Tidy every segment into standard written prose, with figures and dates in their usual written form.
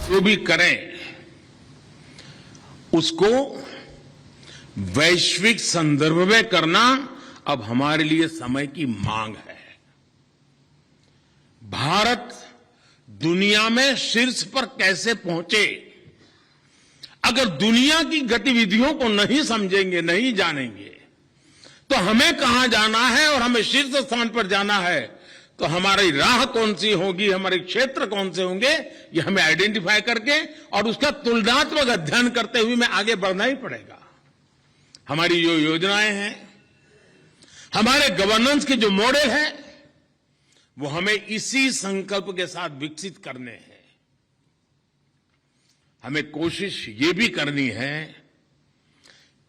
जो भी करें उसको वैश्विक संदर्भ में करना अब हमारे लिए समय की मांग है। भारत दुनिया में शीर्ष पर कैसे पहुंचे, अगर दुनिया की गतिविधियों को नहीं समझेंगे, नहीं जानेंगे, तो हमें कहां जाना है और हमें शीर्ष स्थान पर जाना है, तो हमारी राह कौन सी होगी, हमारे क्षेत्र कौन से होंगे, ये हमें आइडेंटिफाई करके और उसका तुलनात्मक अध्ययन करते हुए हमें आगे बढ़ना ही पड़ेगा। हमारी जो योजनाएं हैं, हमारे गवर्नेंस के जो मॉडल हैं, वो हमें इसी संकल्प के साथ विकसित करने हैं। हमें कोशिश ये भी करनी है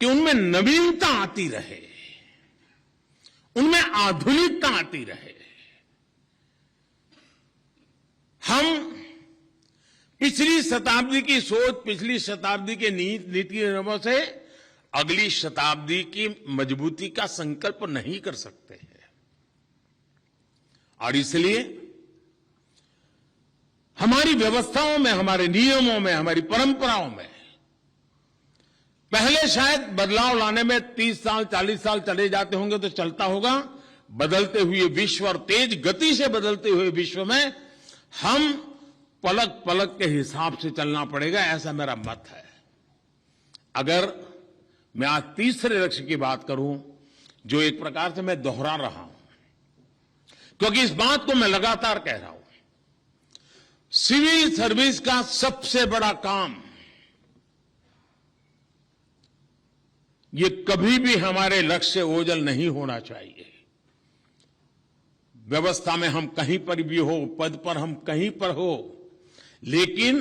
कि उनमें नवीनता आती रहे, उनमें आधुनिकता आती रहे। हम पिछली शताब्दी की सोच, पिछली शताब्दी के नीति नियमों से अगली शताब्दी की मजबूती का संकल्प नहीं कर सकते हैं, और इसलिए हमारी व्यवस्थाओं में, हमारे नियमों में, हमारी परंपराओं में पहले शायद बदलाव लाने में 30 साल 40 साल चले जाते होंगे तो चलता होगा। बदलते हुए विश्व और तेज गति से बदलते हुए विश्व में हम पलक पलक के हिसाब से चलना पड़ेगा, ऐसा मेरा मत है। अगर मैं आज तीसरे लक्ष्य की बात करूं, जो एक प्रकार से मैं दोहरा रहा हूं, क्योंकि इस बात को मैं लगातार कह रहा हूं, सिविल सर्विस का सबसे बड़ा काम ये कभी भी हमारे लक्ष्य से ओझल नहीं होना चाहिए। व्यवस्था में हम कहीं पर भी हो, पद पर हम कहीं पर हो, लेकिन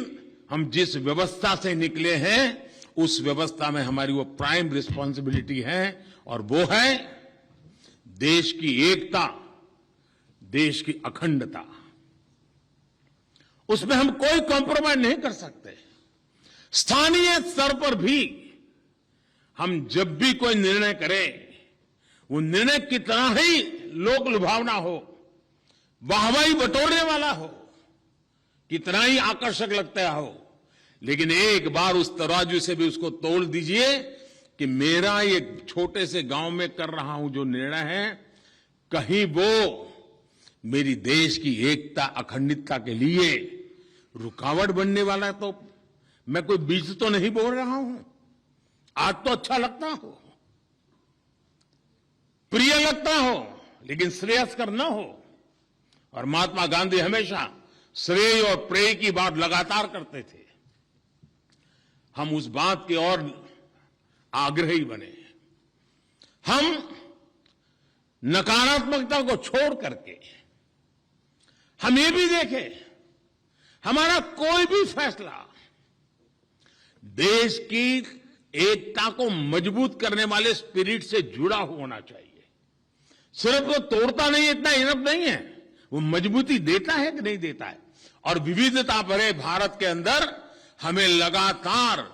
हम जिस व्यवस्था से निकले हैं उस व्यवस्था में हमारी वो प्राइम रिस्पॉन्सिबिलिटी है, और वो है देश की एकता, देश की अखंडता। उसमें हम कोई कॉम्प्रोमाइज नहीं कर सकते। स्थानीय स्तर पर भी हम जब भी कोई निर्णय करें, वो निर्णय कितना ही लोक लुभावना हो, वाहवाही बटोरने वाला हो, कितना ही आकर्षक लगता हो, लेकिन एक बार उस तराजू से भी उसको तोल दीजिए कि मेरा ये छोटे से गांव में कर रहा हूं जो निर्णय है, कहीं वो मेरी देश की एकता अखंडता के लिए रुकावट बनने वाला है, तो मैं कोई बीज तो नहीं बोल रहा हूं। आज तो अच्छा लगता हो, प्रिय लगता हो, लेकिन श्रेयस्कर न हो। और महात्मा गांधी हमेशा श्रेय और प्रेय की बात लगातार करते थे। हम उस बात की ओर आग्रही बने। हम नकारात्मकता को छोड़ करके हम ये भी देखें, हमारा कोई भी फैसला देश की एकता को मजबूत करने वाले स्पिरिट से जुड़ा होना चाहिए। सिर्फ वो तोड़ता नहीं, इतना इनफ नहीं है, वो मजबूती देता है कि नहीं देता है। और विविधता भरे भारत के अंदर हमें लगातार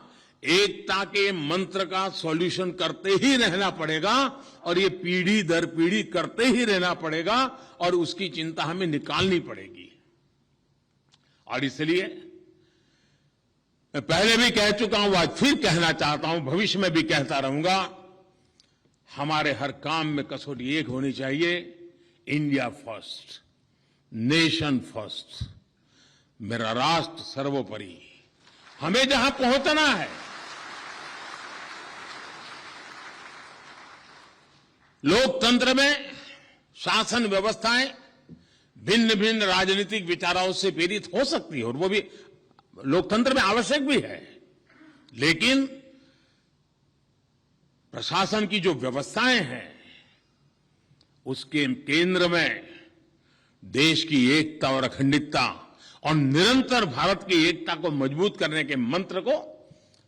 एकता के मंत्र का सॉल्यूशन करते ही रहना पड़ेगा, और ये पीढ़ी दर पीढ़ी करते ही रहना पड़ेगा, और उसकी चिंता हमें निकालनी पड़ेगी। और इसलिए मैं पहले भी कह चुका हूं, आज फिर कहना चाहता हूं, भविष्य में भी कहता रहूंगा, हमारे हर काम में कसौटी एक होनी चाहिए, इंडिया फर्स्ट, नेशन फर्स्ट, मेरा राष्ट्र सर्वोपरि। हमें जहां पहुंचना है, लोकतंत्र में शासन व्यवस्थाएं भिन्न भिन्न राजनीतिक विचारों से प्रेरित हो सकती है, और वो भी लोकतंत्र में आवश्यक भी है, लेकिन प्रशासन की जो व्यवस्थाएं हैं उसके केंद्र में देश की एकता और अखंडता और निरंतर भारत की एकता को मजबूत करने के मंत्र को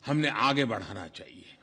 हमने आगे बढ़ाना चाहिए।